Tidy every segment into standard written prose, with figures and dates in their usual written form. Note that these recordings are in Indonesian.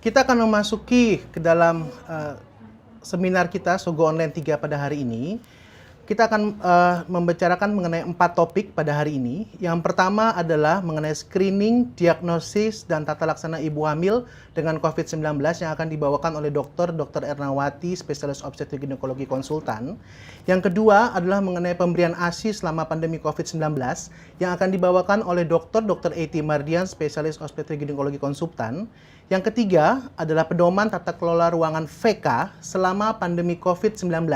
Kita akan memasuki ke dalam seminar kita Sogo Online 3 pada hari ini. Kita akan membicarakan mengenai 4 topik pada hari ini. Yang pertama adalah mengenai screening, diagnosis, dan tata laksana ibu hamil dengan COVID-19 yang akan dibawakan oleh Dr. Ernawati, spesialis obstetrik ginekologi konsultan. Yang kedua adalah mengenai pemberian ASI selama pandemi COVID-19 yang akan dibawakan oleh Dr. A.T. Mardian, spesialis obstetrik ginekologi konsultan. Yang ketiga adalah pedoman tata kelola ruangan VK selama pandemi COVID-19.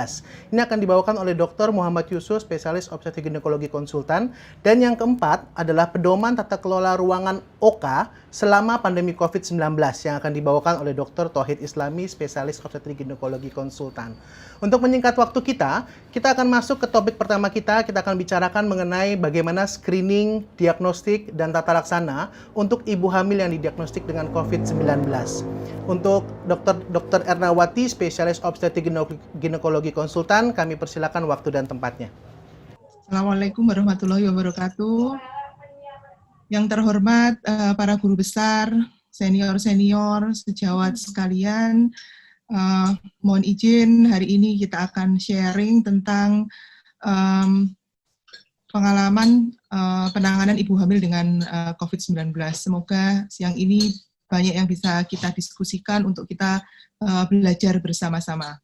Ini akan dibawakan oleh Dr. Muhammad Yusuf, spesialis obstetrik ginekologi konsultan. Dan yang keempat adalah pedoman tata kelola ruangan OK selama pandemi COVID-19 yang akan dibawakan oleh Dr. Tauhid Islami, spesialis obstetrik ginekologi konsultan. Untuk menyingkat waktu kita akan masuk ke topik pertama kita. Kita akan bicarakan mengenai bagaimana screening, diagnostik, dan tata laksana untuk ibu hamil yang didiagnostik dengan COVID-19. Untuk Dr. Ernawati, spesialis obstetrik ginekologi konsultan, kami persilakan waktu dan tempatnya. Assalamualaikum warahmatullahi wabarakatuh. Yang terhormat para guru besar, senior-senior, sejawat sekalian, mohon izin hari ini kita akan sharing tentang pengalaman penanganan ibu hamil dengan COVID-19. Semoga siang ini banyak yang bisa kita diskusikan untuk kita belajar bersama-sama.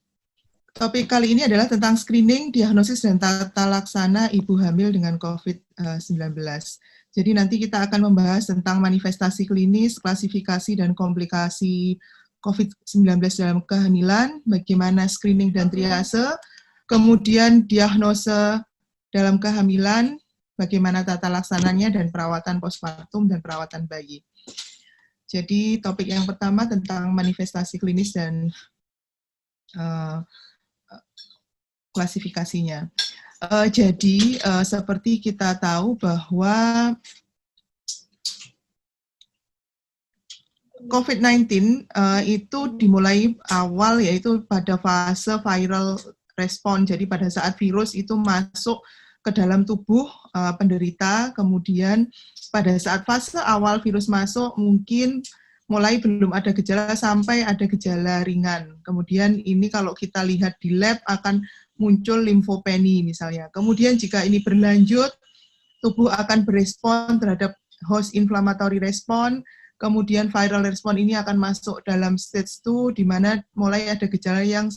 Topik kali ini adalah tentang screening, diagnosis, dan tata laksana ibu hamil dengan COVID-19. Jadi nanti kita akan membahas tentang manifestasi klinis, klasifikasi, dan komplikasi COVID-19 dalam kehamilan, bagaimana screening dan triase, kemudian diagnose dalam kehamilan, bagaimana tata laksananya, dan perawatan postpartum dan perawatan bayi. Jadi topik yang pertama tentang manifestasi klinis dan klasifikasinya. Jadi seperti kita tahu bahwa COVID-19 itu dimulai awal yaitu pada fase viral respon. Jadi pada saat virus itu masuk ke dalam tubuh penderita, kemudian pada saat fase awal virus masuk mungkin mulai belum ada gejala sampai ada gejala ringan. Kemudian ini kalau kita lihat di lab akan muncul limfopeni misalnya. Kemudian jika ini berlanjut, tubuh akan berespon terhadap host inflammatory respon, kemudian viral respon ini akan masuk dalam stage 2, di mana mulai ada gejala yang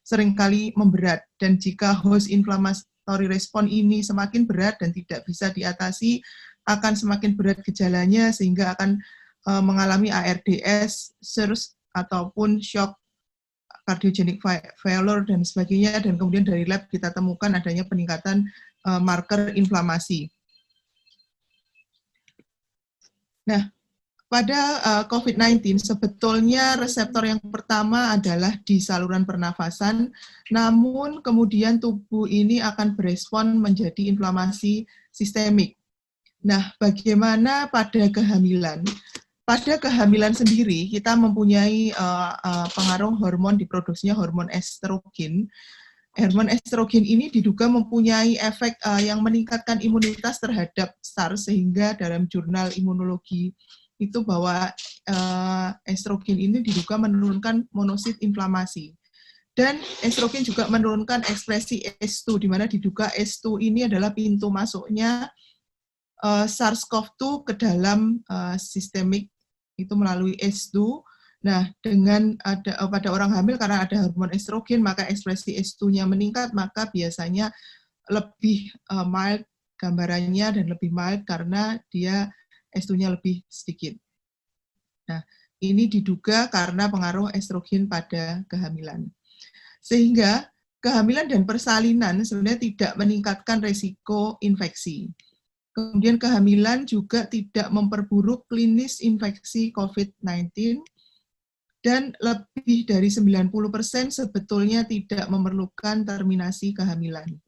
seringkali memberat. Dan jika host inflammatory respon ini semakin berat dan tidak bisa diatasi, akan semakin berat gejalanya sehingga akan mengalami ARDS, SIRS, ataupun shock cardiogenic failure dan sebagainya, dan kemudian dari lab kita temukan adanya peningkatan marker inflamasi. Nah, pada COVID-19 sebetulnya reseptor yang pertama adalah di saluran pernafasan, namun kemudian tubuh ini akan berespon menjadi inflamasi sistemik. Nah, bagaimana pada kehamilan? Pada kehamilan sendiri, kita mempunyai pengaruh hormon diproduksinya hormon estrogen. Hormon estrogen ini diduga mempunyai efek yang meningkatkan imunitas terhadap SARS, sehingga dalam jurnal imunologi itu bahwa estrogen ini diduga menurunkan monosit inflamasi. Dan estrogen juga menurunkan ekspresi S2, di mana diduga S2 ini adalah pintu masuknya SARS-CoV-2 ke dalam sistemik itu melalui S2. Nah, dengan pada orang hamil karena ada hormon estrogen, maka ekspresi S2-nya meningkat, maka biasanya lebih mild gambarannya dan lebih mild karena dia S2-nya lebih sedikit. Nah, ini diduga karena pengaruh estrogen pada kehamilan. Sehingga kehamilan dan persalinan sebenarnya tidak meningkatkan risiko infeksi. Kemudian kehamilan juga tidak memperburuk klinis infeksi COVID-19, dan lebih dari 90% sebetulnya tidak memerlukan terminasi kehamilan.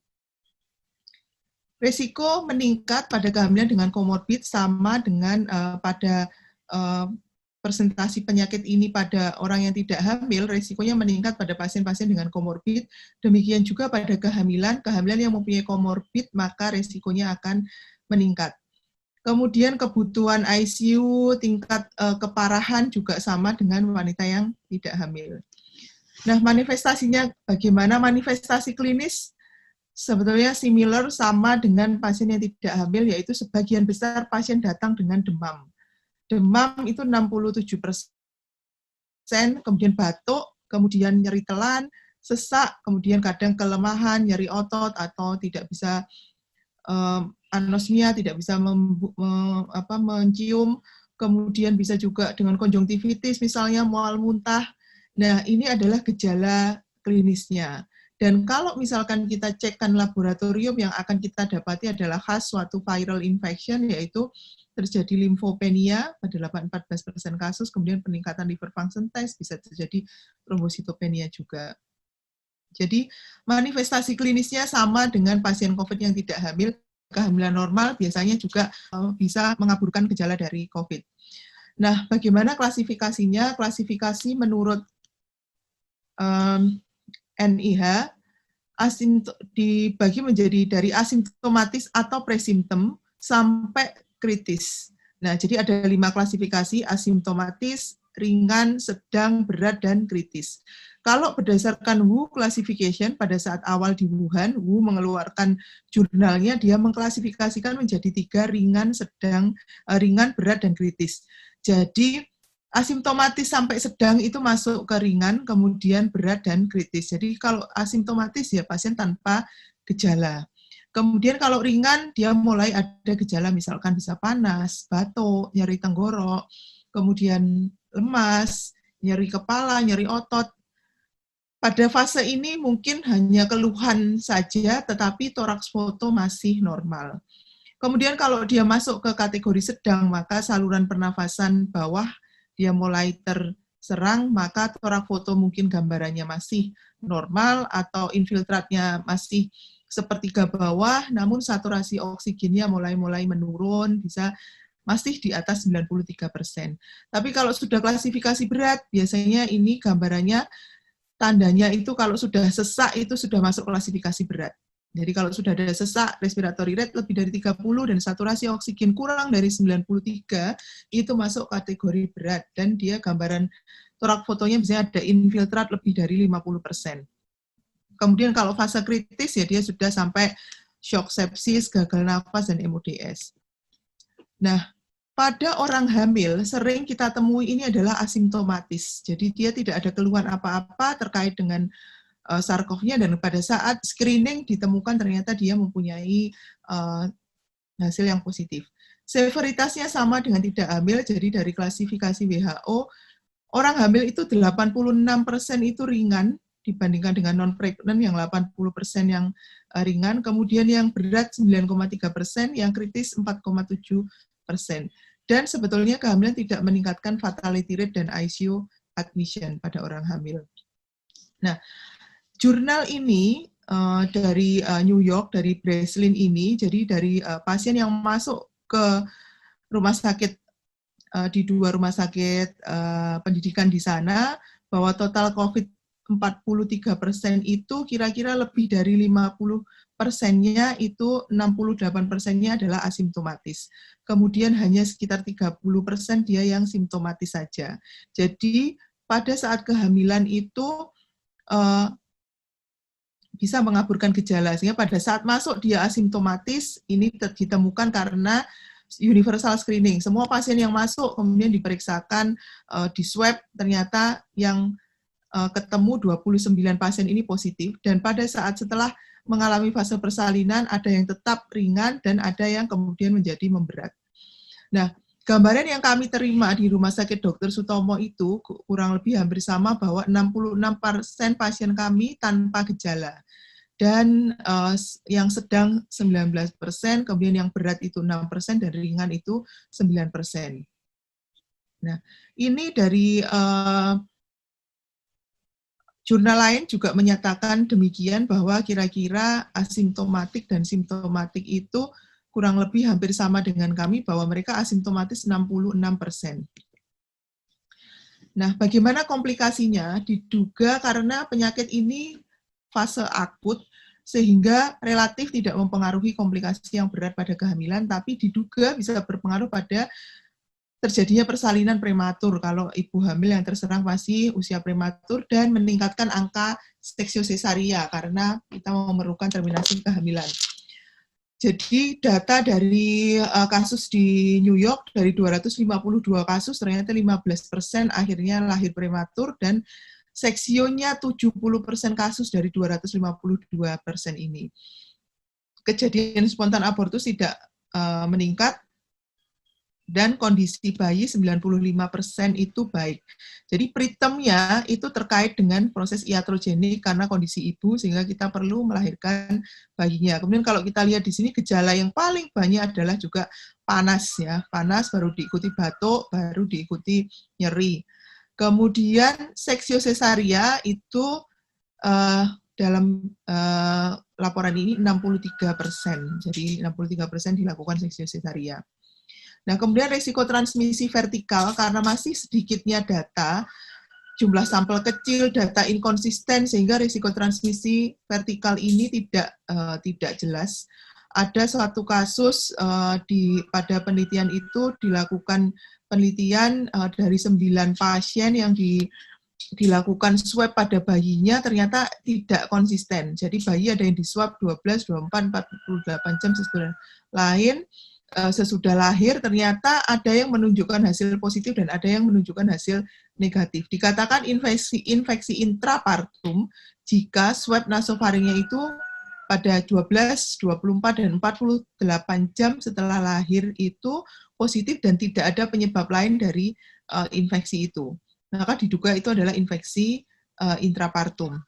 Risiko meningkat pada kehamilan dengan komorbid sama dengan pada presentasi penyakit ini pada orang yang tidak hamil, risikonya meningkat pada pasien-pasien dengan komorbid. Demikian juga pada kehamilan yang mempunyai komorbid, maka risikonya akan meningkat. Kemudian kebutuhan ICU, tingkat keparahan juga sama dengan wanita yang tidak hamil. Nah, manifestasinya bagaimana? Manifestasi klinis sebetulnya similar sama dengan pasien yang tidak hamil, yaitu sebagian besar pasien datang dengan demam. Demam itu 67%, kemudian batuk, kemudian nyeri telan, sesak, kemudian kadang kelemahan, nyeri otot, atau tidak bisa anosmia, tidak bisa mencium, kemudian bisa juga dengan konjungtivitis, misalnya mual muntah. Nah, ini adalah gejala klinisnya. Dan kalau misalkan kita cekkan laboratorium, yang akan kita dapati adalah khas suatu viral infection, yaitu terjadi limfopenia pada 14% kasus, kemudian peningkatan liver function test, bisa terjadi trombositopenia juga. Jadi manifestasi klinisnya sama dengan pasien COVID yang tidak hamil. Kehamilan normal biasanya juga bisa mengaburkan gejala dari COVID. Nah, bagaimana klasifikasinya? Klasifikasi menurut NIH dibagi menjadi dari asimptomatis atau presimptom sampai kritis. Nah, jadi ada 5 klasifikasi: asimptomatis, ringan, sedang, berat, dan kritis. Kalau berdasarkan WHO classification, pada saat awal di Wuhan, WHO mengeluarkan jurnalnya, dia mengklasifikasikan menjadi 3, ringan, sedang, ringan, berat, dan kritis. Jadi asimptomatis sampai sedang itu masuk ke ringan, kemudian berat, dan kritis. Jadi kalau asimptomatis ya pasien tanpa gejala. Kemudian kalau ringan, dia mulai ada gejala, misalkan bisa panas, batuk, nyeri tenggorok, kemudian lemas, nyeri kepala, nyeri otot. Pada fase ini mungkin hanya keluhan saja, tetapi toraks foto masih normal. Kemudian kalau dia masuk ke kategori sedang, maka saluran pernafasan bawah dia mulai terserang, maka toraks foto mungkin gambarannya masih normal atau infiltratnya masih sepertiga bawah, namun saturasi oksigennya mulai menurun, bisa masih di atas 93%. Tapi kalau sudah klasifikasi berat, biasanya ini gambarannya, tandanya itu kalau sudah sesak itu sudah masuk klasifikasi berat. Jadi kalau sudah ada sesak, respiratory rate lebih dari 30 dan saturasi oksigen kurang dari 93, itu masuk kategori berat. Dan dia gambaran toraks fotonya misalnya ada infiltrat lebih dari 50%. Kemudian kalau fase kritis ya dia sudah sampai shock sepsis, gagal nafas, dan MODS. Nah, pada orang hamil, sering kita temui ini adalah asimptomatis. Jadi dia tidak ada keluhan apa-apa terkait dengan SARS-CoV-nya, dan pada saat screening ditemukan ternyata dia mempunyai hasil yang positif. Severitasnya sama dengan tidak hamil, jadi dari klasifikasi WHO, orang hamil itu 86% itu ringan, dibandingkan dengan non-pregnant yang 80% yang ringan, kemudian yang berat 9,3%, yang kritis 4,7%. Dan sebetulnya kehamilan tidak meningkatkan fatality rate dan ICU admission pada orang hamil. Nah, jurnal ini dari New York, dari Breslin ini, jadi dari pasien yang masuk ke rumah sakit, di 2 rumah sakit pendidikan di sana, bahwa total COVID 43% itu kira-kira lebih dari 50%-nya itu 68%-nya adalah asimptomatis. Kemudian hanya sekitar 30% dia yang simptomatis saja. Jadi pada saat kehamilan itu bisa mengaburkan gejala, sehingga pada saat masuk dia asimptomatis, ini ditemukan karena universal screening. Semua pasien yang masuk kemudian diperiksakan, di swab, ternyata yang ketemu 29 pasien ini positif, dan pada saat setelah mengalami fase persalinan, ada yang tetap ringan dan ada yang kemudian menjadi memberat. Nah, gambaran yang kami terima di Rumah Sakit Dr. Sutomo itu kurang lebih hampir sama, bahwa 66% pasien kami tanpa gejala, dan yang sedang 19%, kemudian yang berat itu 6%, dan ringan itu 9%. Nah, ini dari jurnal lain juga menyatakan demikian, bahwa kira-kira asimptomatik dan simptomatik itu kurang lebih hampir sama dengan kami, bahwa mereka asimptomatis 66%. Nah, bagaimana komplikasinya? Diduga karena penyakit ini fase akut, sehingga relatif tidak mempengaruhi komplikasi yang berat pada kehamilan, tapi diduga bisa berpengaruh pada terjadinya persalinan prematur kalau ibu hamil yang terserang masih usia prematur dan meningkatkan angka seksio-sesaria karena kita memerlukan terminasi kehamilan. Jadi data dari kasus di New York dari 252 kasus ternyata 15% akhirnya lahir prematur dan seksionya 70% kasus dari 252% ini. Kejadian spontan abortus tidak meningkat dan kondisi bayi 95% itu baik. Jadi pretermnya itu terkait dengan proses iatrogenik karena kondisi ibu sehingga kita perlu melahirkan bayinya. Kemudian kalau kita lihat di sini gejala yang paling banyak adalah juga panas ya. Panas baru diikuti batuk, baru diikuti nyeri. Kemudian seksio-sesaria itu dalam laporan ini 63%. Jadi 63% dilakukan seksio-sesaria. Nah, kemudian risiko transmisi vertikal karena masih sedikitnya data, jumlah sampel kecil, data inkonsisten sehingga risiko transmisi vertikal ini tidak jelas. Ada suatu kasus pada penelitian itu dilakukan penelitian dari 9 pasien yang dilakukan swab pada bayinya ternyata tidak konsisten. Jadi bayi ada yang di swab 12, 24, 48 jam sesudah lain. Sesudah lahir ternyata ada yang menunjukkan hasil positif dan ada yang menunjukkan hasil negatif. Dikatakan infeksi intrapartum jika swab nasofaringnya itu pada 12, 24, dan 48 jam setelah lahir itu positif dan tidak ada penyebab lain dari infeksi itu. Maka diduga itu adalah infeksi intrapartum.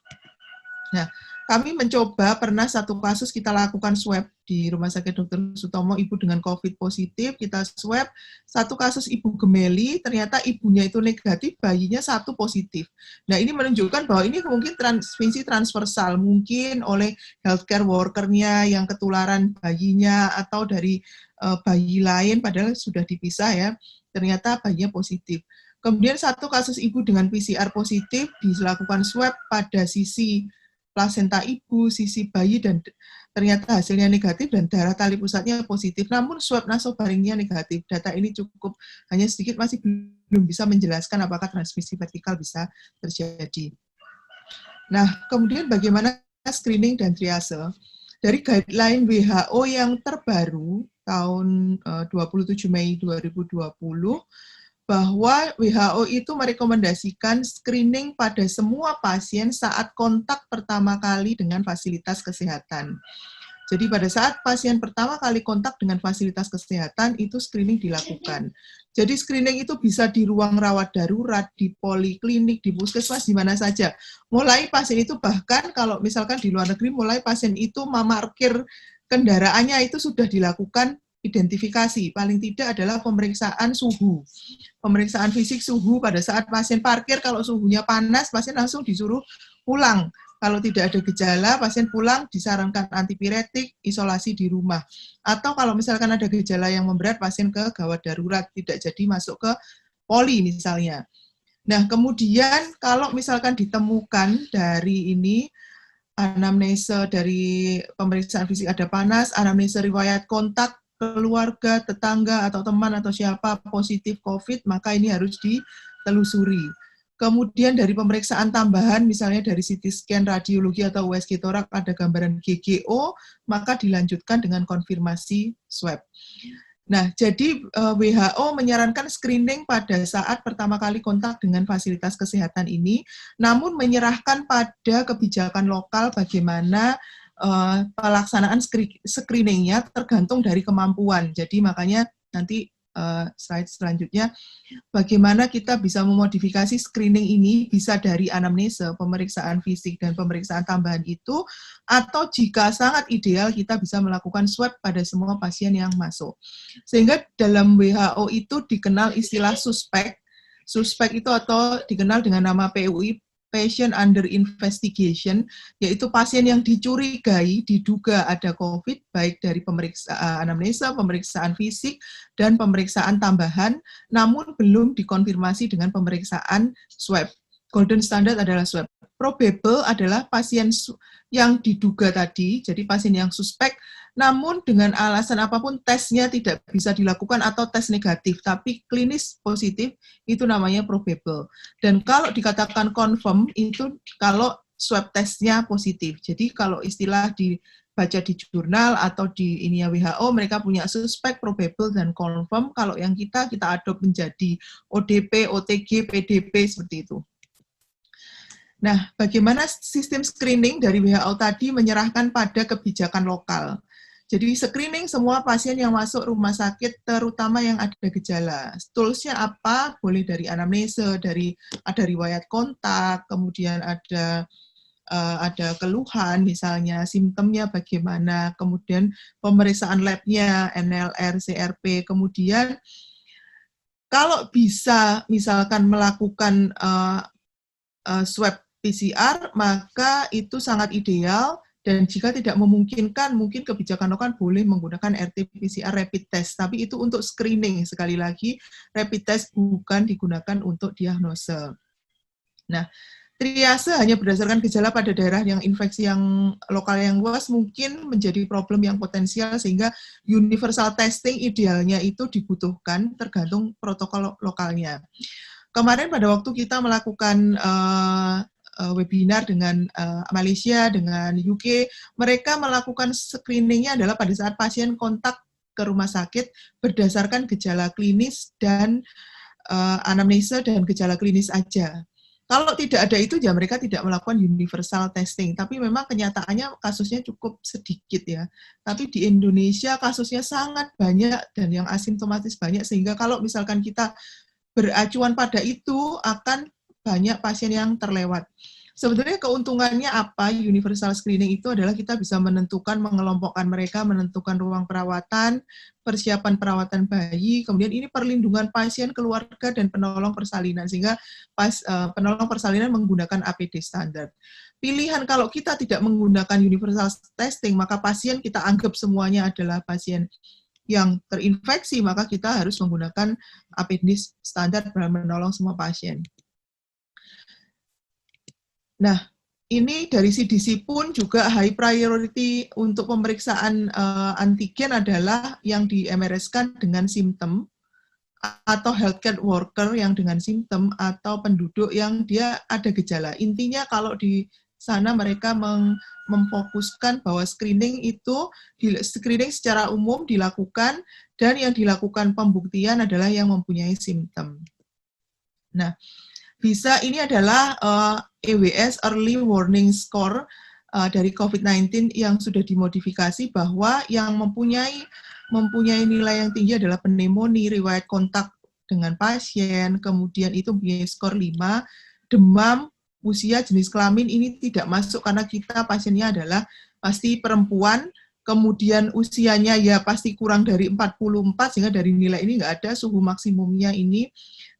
Nah, kami mencoba pernah satu kasus kita lakukan swab di Rumah Sakit Dr. Sutomo, ibu dengan COVID positif, kita swab, satu kasus ibu gemeli, ternyata ibunya itu negatif, bayinya satu positif. Nah, ini menunjukkan bahwa ini mungkin transmisi transversal, mungkin oleh healthcare worker-nya yang ketularan bayinya, atau dari bayi lain, padahal sudah dipisah ya, ternyata bayinya positif. Kemudian satu kasus ibu dengan PCR positif, dilakukan swab pada sisi plasenta ibu, sisi bayi, dan ternyata hasilnya negatif dan darah tali pusatnya positif, namun swab nasofaringnya negatif. Data ini cukup hanya sedikit, masih belum bisa menjelaskan apakah transmisi vertikal bisa terjadi. Nah, kemudian bagaimana screening dan triase? Dari guideline WHO yang terbaru tahun 27 Mei 2020, bahwa WHO itu merekomendasikan screening pada semua pasien saat kontak pertama kali dengan fasilitas kesehatan. Jadi pada saat pasien pertama kali kontak dengan fasilitas kesehatan, itu screening dilakukan. Jadi screening itu bisa di ruang rawat darurat, di poliklinik, di puskesmas, di mana saja. Mulai pasien itu bahkan kalau misalkan di luar negeri, mulai pasien itu memarkir kendaraannya itu sudah dilakukan identifikasi, paling tidak adalah pemeriksaan suhu. Pemeriksaan fisik suhu pada saat pasien parkir, kalau suhunya panas, pasien langsung disuruh pulang. Kalau tidak ada gejala, pasien pulang, disarankan antipiretik, isolasi di rumah. Atau kalau misalkan ada gejala yang memberat, pasien ke gawat darurat, tidak jadi masuk ke poli misalnya. Nah, kemudian kalau misalkan ditemukan dari ini, anamnesa dari pemeriksaan fisik ada panas, anamnesa riwayat kontak, keluarga, tetangga, atau teman, atau siapa positif COVID, maka ini harus ditelusuri. Kemudian dari pemeriksaan tambahan, misalnya dari CT scan, radiologi, atau USG torak, ada gambaran GGO, maka dilanjutkan dengan konfirmasi swab. Nah, jadi WHO menyarankan screening pada saat pertama kali kontak dengan fasilitas kesehatan ini, namun menyerahkan pada kebijakan lokal bagaimana pelaksanaan screeningnya tergantung dari kemampuan. Jadi makanya nanti slide selanjutnya, bagaimana kita bisa memodifikasi screening ini bisa dari anamnesa, pemeriksaan fisik, dan pemeriksaan tambahan itu, atau jika sangat ideal kita bisa melakukan swab pada semua pasien yang masuk. Sehingga dalam WHO itu dikenal istilah suspek. Suspek itu atau dikenal dengan nama PUI, patient under investigation, yaitu pasien yang dicurigai, diduga ada COVID, baik dari pemeriksaan anamnesa, pemeriksaan fisik, dan pemeriksaan tambahan, namun belum dikonfirmasi dengan pemeriksaan swab. golden standard adalah swab. Probable adalah pasien yang diduga tadi, jadi pasien yang suspek, namun dengan alasan apapun tesnya tidak bisa dilakukan atau tes negatif, tapi klinis positif, itu namanya probable. Dan kalau dikatakan confirm, itu kalau swab testnya positif. Jadi kalau istilah dibaca di jurnal atau di ini WHO, mereka punya suspek, probable, dan confirm. Kalau yang kita adopt menjadi ODP, OTG, PDP, seperti itu. Nah, bagaimana sistem screening dari WHO tadi menyerahkan pada kebijakan lokal. Jadi screening semua pasien yang masuk rumah sakit, terutama yang ada gejala. Toolsnya apa? Boleh dari anamnese, ada riwayat kontak, kemudian ada keluhan, misalnya simptomnya bagaimana, kemudian pemeriksaan labnya, NLR, CRP, kemudian kalau bisa misalkan melakukan swab PCR, maka itu sangat ideal, dan jika tidak memungkinkan, mungkin kebijakan lokal boleh menggunakan RT-PCR rapid test, tapi itu untuk screening, sekali lagi, rapid test bukan digunakan untuk diagnose. Nah, triase hanya berdasarkan gejala pada daerah yang infeksi yang lokal yang luas mungkin menjadi problem yang potensial, sehingga universal testing idealnya itu dibutuhkan tergantung protokol lokalnya. Kemarin pada waktu kita melakukan webinar dengan Malaysia, dengan UK, mereka melakukan screeningnya adalah pada saat pasien kontak ke rumah sakit berdasarkan gejala klinis dan anamnese dan gejala klinis aja. Kalau tidak ada itu, ya mereka tidak melakukan universal testing. Tapi memang kenyataannya kasusnya cukup sedikit ya. Tapi di Indonesia kasusnya sangat banyak dan yang asimptomatis banyak, sehingga kalau misalkan kita beracuan pada itu akan banyak pasien yang terlewat. Sebenarnya keuntungannya apa universal screening itu adalah kita bisa menentukan, mengelompokkan mereka, menentukan ruang perawatan, persiapan perawatan bayi, kemudian ini perlindungan pasien, keluarga, dan penolong persalinan, sehingga penolong persalinan menggunakan APD standar. Pilihan kalau kita tidak menggunakan universal testing, maka pasien kita anggap semuanya adalah pasien yang terinfeksi, maka kita harus menggunakan APD standar dalam menolong semua pasien. Nah, ini dari CDC pun juga high priority untuk pemeriksaan antigen adalah yang di MRS-kan dengan simptom, atau healthcare worker yang dengan simptom, atau penduduk yang dia ada gejala. Intinya kalau di sana mereka memfokuskan bahwa screening itu, screening secara umum dilakukan, dan yang dilakukan pembuktian adalah yang mempunyai simptom. Nah, ini adalah EWS, Early Warning Score dari COVID-19 yang sudah dimodifikasi, bahwa yang mempunyai nilai yang tinggi adalah pneumonia, riwayat kontak dengan pasien, kemudian itu punya skor 5, demam, usia, jenis kelamin ini tidak masuk karena kita pasiennya adalah pasti perempuan, kemudian usianya ya pasti kurang dari 44, sehingga dari nilai ini nggak ada, suhu maksimumnya ini,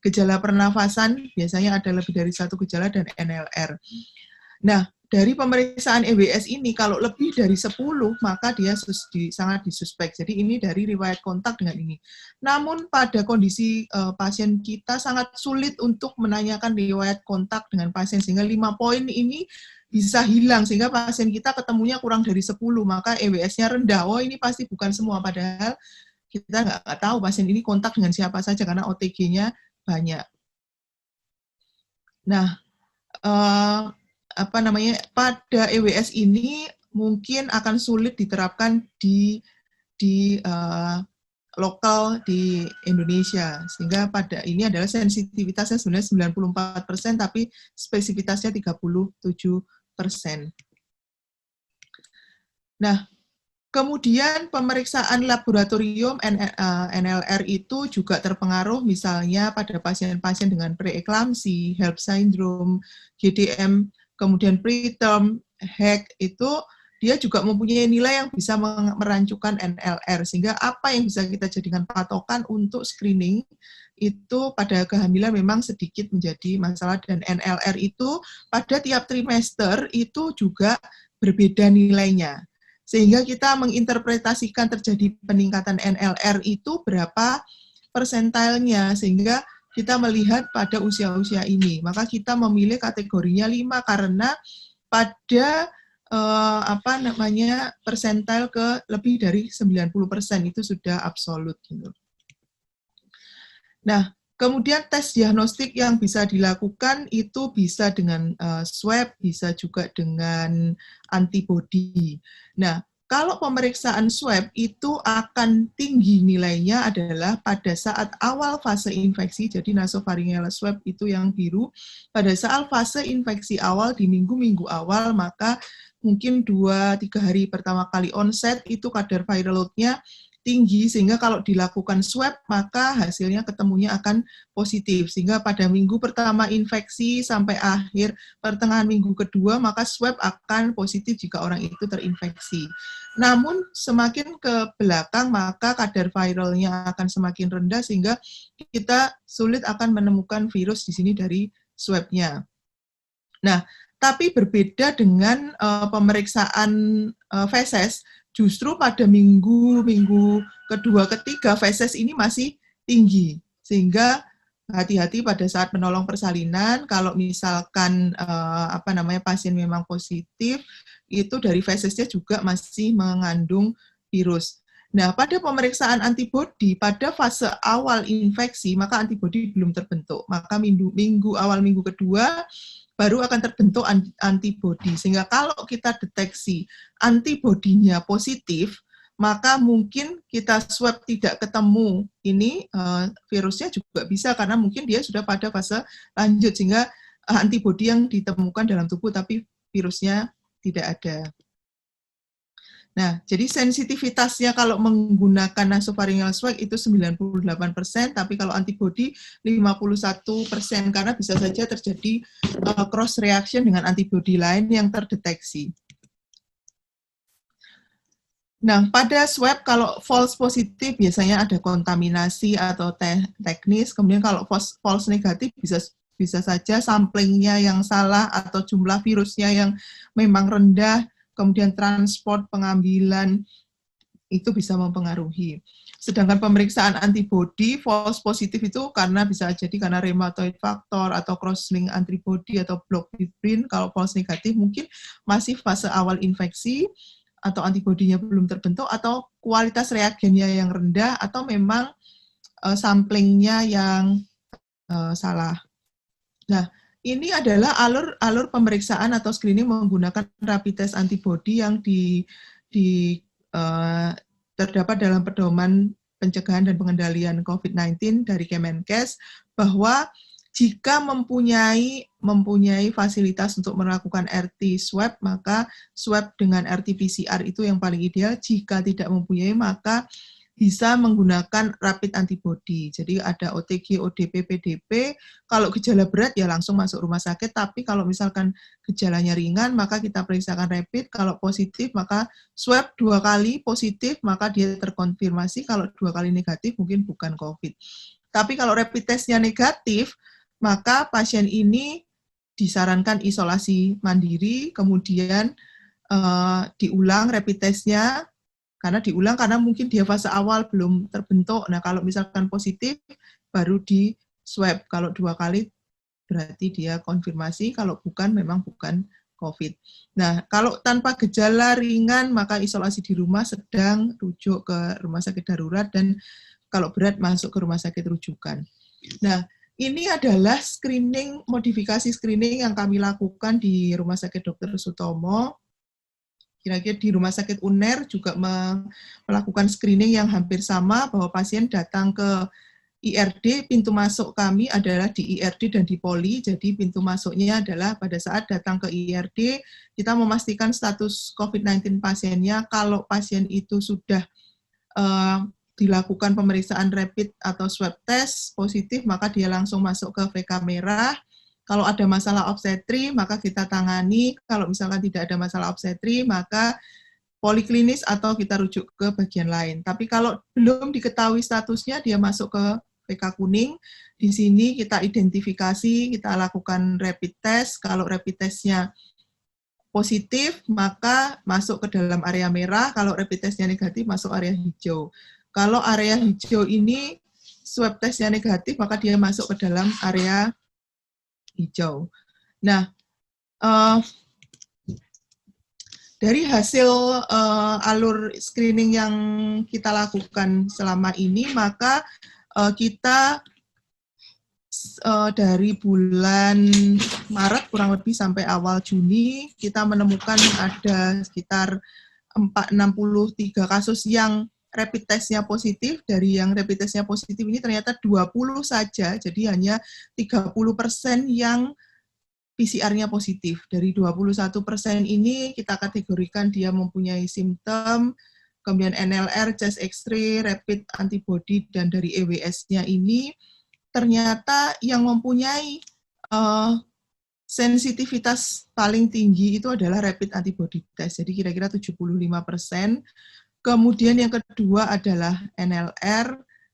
gejala pernafasan biasanya ada lebih dari satu gejala, dan NLR. Nah, dari pemeriksaan EWS ini, kalau lebih dari 10, maka dia sangat disuspek. Jadi ini dari riwayat kontak dengan ini. Namun pada kondisi pasien kita sangat sulit untuk menanyakan riwayat kontak dengan pasien, sehingga 5 poin ini bisa hilang, sehingga pasien kita ketemunya kurang dari 10, maka EWS-nya rendah. Oh, ini pasti bukan semua, padahal kita nggak tahu pasien ini kontak dengan siapa saja, karena OTG-nya banyak. Nah, pada EWS ini mungkin akan sulit diterapkan di lokal di Indonesia, sehingga pada ini adalah sensitivitasnya sebenarnya 94%, tapi spesifitasnya 37%. Nah, kemudian pemeriksaan laboratorium NLR itu juga terpengaruh, misalnya pada pasien-pasien dengan preeklamsi, HELLP syndrome, GDM, kemudian preterm, HEC, itu dia juga mempunyai nilai yang bisa merancukan NLR, sehingga apa yang bisa kita jadikan patokan untuk screening itu pada kehamilan memang sedikit menjadi masalah, dan NLR itu pada tiap trimester itu juga berbeda nilainya. Sehingga kita menginterpretasikan terjadi peningkatan NLR itu berapa persentilenya, sehingga kita melihat pada usia-usia ini. Maka kita memilih kategorinya 5 karena pada persentil ke lebih dari 90% itu sudah absolut gitu. Nah, kemudian tes diagnostik yang bisa dilakukan itu bisa dengan swab, bisa juga dengan antibodi. Nah, kalau pemeriksaan swab itu akan tinggi nilainya adalah pada saat awal fase infeksi, jadi nasopharyngeal swab itu yang biru, pada saat fase infeksi awal di minggu-minggu awal, maka mungkin 2-3 hari pertama kali onset itu kadar viral load-nya tinggi, sehingga kalau dilakukan swab maka hasilnya ketemunya akan positif, sehingga pada minggu pertama infeksi sampai akhir pertengahan minggu kedua maka swab akan positif jika orang itu terinfeksi. Namun semakin ke belakang maka kadar viralnya akan semakin rendah sehingga kita sulit akan menemukan virus di sini dari swabnya. Nah, tapi berbeda dengan pemeriksaan feses, justru pada minggu kedua, ketiga, feses ini masih tinggi. Sehingga hati-hati pada saat menolong persalinan, kalau misalkan pasien memang positif, itu dari fesesnya juga masih mengandung virus. Nah, pada pemeriksaan antibodi, pada fase awal infeksi, maka antibodi belum terbentuk. Maka awal minggu kedua, baru akan terbentuk antibodi. Sehingga kalau kita deteksi antibodinya positif, maka mungkin kita swab tidak ketemu ini virusnya juga bisa karena mungkin dia sudah pada fase lanjut sehingga antibodi yang ditemukan dalam tubuh tapi virusnya tidak ada. Nah, jadi sensitivitasnya kalau menggunakan nasopharyngeal swab itu 98%, tapi kalau antibodi 51% karena bisa saja terjadi cross reaction dengan antibodi lain yang terdeteksi. Nah, pada swab kalau false positif biasanya ada kontaminasi atau teknis, kemudian kalau false negatif bisa saja samplingnya yang salah atau jumlah virusnya yang memang rendah, kemudian transport pengambilan itu bisa mempengaruhi. Sedangkan pemeriksaan antibodi false positif itu karena bisa jadi karena rheumatoid factor atau cross-link antibody atau block fibrin. Kalau false negatif mungkin masih fase awal infeksi atau antibodinya belum terbentuk atau kualitas reagennya yang rendah atau memang samplingnya yang salah. Nah, ini adalah alur pemeriksaan atau screening menggunakan rapid test antibody yang terdapat dalam pedoman pencegahan dan pengendalian COVID-19 dari Kemenkes, bahwa jika mempunyai fasilitas untuk melakukan RT swab, maka swab dengan RT-PCR itu yang paling ideal. Jika tidak mempunyai, maka bisa menggunakan rapid antibody. Jadi ada OTG, ODP, PDP. Kalau gejala berat ya langsung masuk rumah sakit, tapi kalau misalkan gejalanya ringan, maka kita periksakan rapid. Kalau positif, maka swab 2 kali positif, maka dia terkonfirmasi. Kalau 2 kali negatif, mungkin bukan COVID. Tapi kalau rapid testnya negatif, maka pasien ini disarankan isolasi mandiri, kemudian diulang rapid testnya, karena mungkin dia fase awal belum terbentuk. Nah, kalau misalkan positif, baru di swab. Kalau 2 kali, berarti dia konfirmasi. Kalau bukan, memang bukan COVID. Nah, kalau tanpa gejala ringan, maka isolasi di rumah, sedang rujuk ke rumah sakit darurat, dan kalau berat masuk ke rumah sakit rujukan. Nah, ini adalah modifikasi screening yang kami lakukan di Rumah Sakit Dr. Sutomo. Kira-kira di Rumah Sakit UNER juga melakukan screening yang hampir sama, bahwa pasien datang ke IRD, pintu masuk kami adalah di IRD dan di Poli, jadi pintu masuknya adalah pada saat datang ke IRD, kita memastikan status COVID-19 pasiennya. Kalau pasien itu sudah dilakukan pemeriksaan rapid atau swab test positif, maka dia langsung masuk ke VK merah. Kalau ada masalah obstetri, maka kita tangani. Kalau misalkan tidak ada masalah obstetri, maka poliklinis atau kita rujuk ke bagian lain. Tapi kalau belum diketahui statusnya, dia masuk ke VK kuning. Di sini kita identifikasi, kita lakukan rapid test. Kalau rapid testnya positif, maka masuk ke dalam area merah. Kalau rapid testnya negatif, masuk area hijau. Kalau area hijau ini swab testnya negatif, maka dia masuk ke dalam area hijau. Nah, dari hasil alur screening yang kita lakukan selama ini, maka kita dari bulan Maret kurang lebih sampai awal Juni, kita menemukan ada sekitar 63 kasus yang rapid testnya positif. Dari yang rapid testnya positif ini ternyata 20 saja, jadi hanya 30% yang PCR-nya positif. Dari 21% ini kita kategorikan dia mempunyai simptom, kemudian NLR, chest X-ray, rapid antibody, dan dari EWS-nya ini ternyata yang mempunyai sensitivitas paling tinggi itu adalah rapid antibody test, jadi kira-kira 75%. Kemudian yang kedua adalah NLR,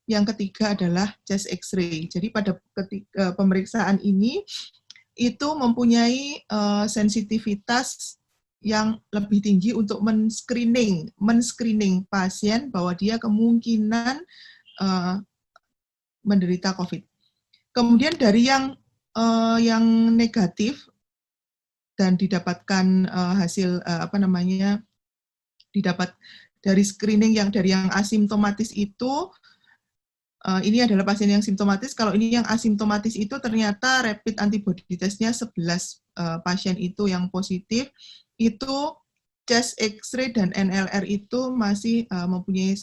yang ketiga adalah chest X-ray. Jadi pada pemeriksaan ini itu mempunyai sensitivitas yang lebih tinggi untuk men-screening pasien bahwa dia kemungkinan menderita COVID. Kemudian dari yang negatif dan didapatkan hasil didapat dari screening yang dari yang asimptomatis itu, ini adalah pasien yang simptomatis. Kalau ini yang asimptomatis itu ternyata rapid antibody testnya 11 pasien itu yang positif, itu chest X-ray dan NLR itu masih mempunyai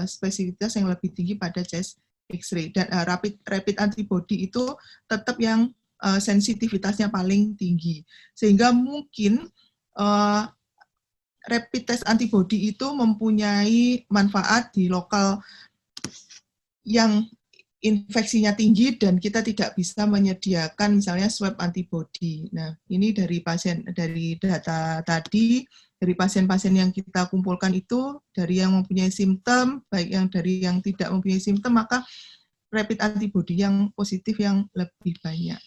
spesifitas yang lebih tinggi pada chest X-ray, dan rapid antibody itu tetap yang sensitivitasnya paling tinggi, sehingga mungkin rapid test antibody itu mempunyai manfaat di lokal yang infeksinya tinggi dan kita tidak bisa menyediakan misalnya swab antibody. Nah, ini dari data tadi, dari pasien-pasien yang kita kumpulkan itu, dari yang mempunyai simptom, baik yang dari yang tidak mempunyai simptom, maka rapid antibody yang positif yang lebih banyak.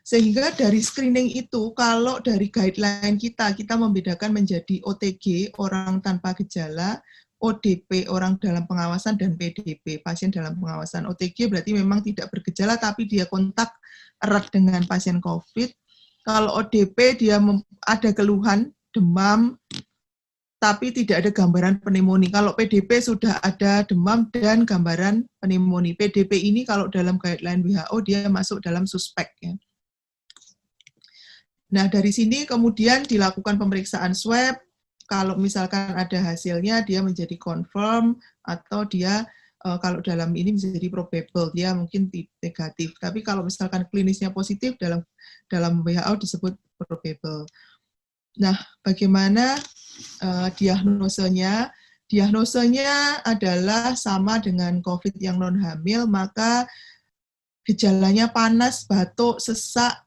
Sehingga dari screening itu, kalau dari guideline kita membedakan menjadi OTG, orang tanpa gejala, ODP, orang dalam pengawasan, dan PDP, pasien dalam pengawasan. OTG berarti memang tidak bergejala, tapi dia kontak erat dengan pasien COVID. Kalau ODP, dia ada keluhan, demam, tapi tidak ada gambaran pneumonia. Kalau PDP sudah ada demam dan gambaran pneumonia. PDP ini kalau dalam guideline WHO, dia masuk dalam suspek. Ya. Nah, dari sini kemudian dilakukan pemeriksaan swab. Kalau misalkan ada hasilnya, dia menjadi confirm, atau dia kalau dalam ini menjadi probable, dia mungkin negatif. Tapi kalau misalkan klinisnya positif, dalam WHO disebut probable. Nah, bagaimana diagnosenya? Diagnosenya adalah sama dengan COVID yang non-hamil, maka gejalanya panas, batuk, sesak,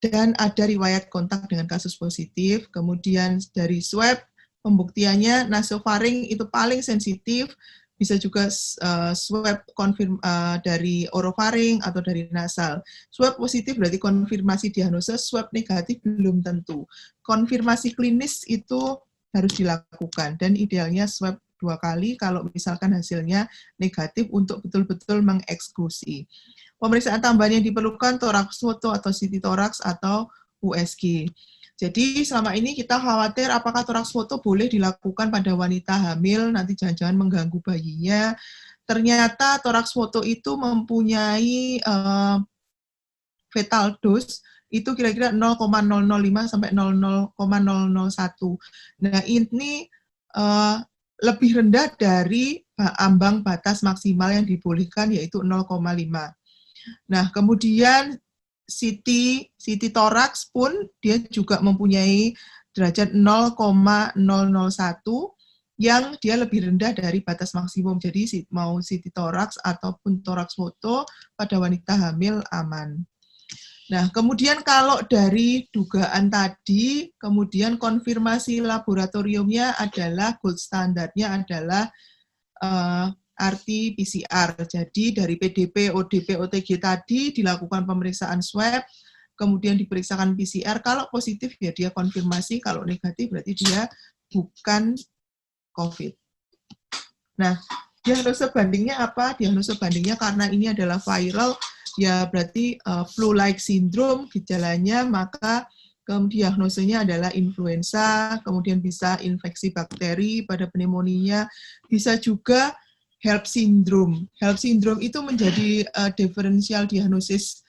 dan ada riwayat kontak dengan kasus positif. Kemudian dari swab, pembuktiannya nasofaring itu paling sensitif, bisa juga swab dari orofaring atau dari nasal. Swab positif berarti konfirmasi diagnosis, swab negatif belum tentu. Konfirmasi klinis itu harus dilakukan, dan idealnya swab 2 kali kalau misalkan hasilnya negatif untuk betul-betul mengeksklusi. Pemeriksaan tambahan yang diperlukan thorax photo atau CT thorax atau USG. Jadi selama ini kita khawatir apakah thorax photo boleh dilakukan pada wanita hamil, nanti jangan-jangan mengganggu bayinya. Ternyata thorax photo itu mempunyai fetal dose itu kira-kira 0,005 sampai 0,001. Nah, ini lebih rendah dari ambang batas maksimal yang dibolehkan, yaitu 0,5. Nah, kemudian CT thorax pun dia juga mempunyai derajat 0,001 yang dia lebih rendah dari batas maksimum. Jadi mau CT thorax ataupun thorax photo pada wanita hamil aman. Nah, kemudian kalau dari dugaan tadi, kemudian konfirmasi laboratoriumnya adalah gold standarnya adalah RT-PCR. Jadi dari PDP, ODP, OTG tadi dilakukan pemeriksaan swab, kemudian diperiksakan PCR. Kalau positif ya dia konfirmasi, kalau negatif berarti dia bukan COVID. Nah, Diagnosa bandingnya apa? Diagnosa bandingnya karena ini adalah viral, ya berarti flu-like syndrome gejalanya, maka diagnosanya adalah influenza, kemudian bisa infeksi bakteri pada pneumonia, bisa juga HELLP syndrome. HELLP syndrome itu menjadi diferensial diagnosis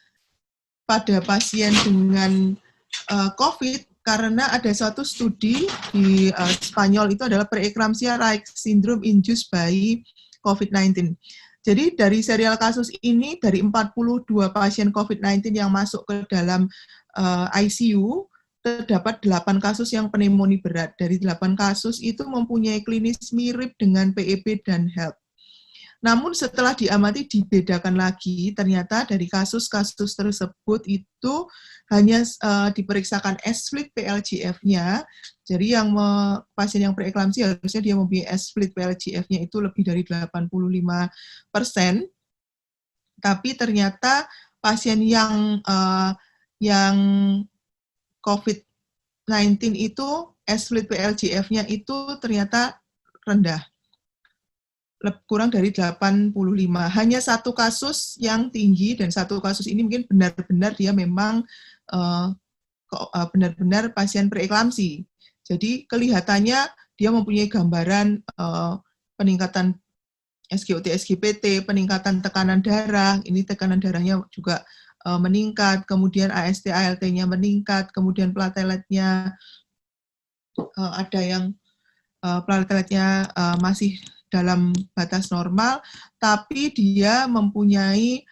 pada pasien dengan COVID karena ada suatu studi di Spanyol itu adalah preeclampsia-like syndrome induced by COVID-19. Jadi dari serial kasus ini, dari 42 pasien COVID-19 yang masuk ke dalam ICU, terdapat 8 kasus yang pneumonia berat. Dari 8 kasus itu mempunyai klinis mirip dengan PEP dan HELP. Namun setelah diamati dibedakan lagi, ternyata dari kasus-kasus tersebut itu hanya diperiksakan S-split PLGF-nya. Jadi yang pasien yang preeklamsi harusnya dia mempunyai S-split PLGF-nya itu lebih dari 85%. Tapi ternyata pasien yang COVID-19 itu S-split PLGF-nya itu ternyata rendah, kurang dari 85. Hanya satu kasus yang tinggi, dan satu kasus ini mungkin benar-benar dia memang benar-benar pasien preeklamsi. Jadi kelihatannya dia mempunyai gambaran peningkatan SGOT, SGPT, peningkatan tekanan darah, ini tekanan darahnya juga meningkat, kemudian AST, ALT-nya meningkat, kemudian plateletnya ada yang plateletnya masih dalam batas normal, tapi dia mempunyai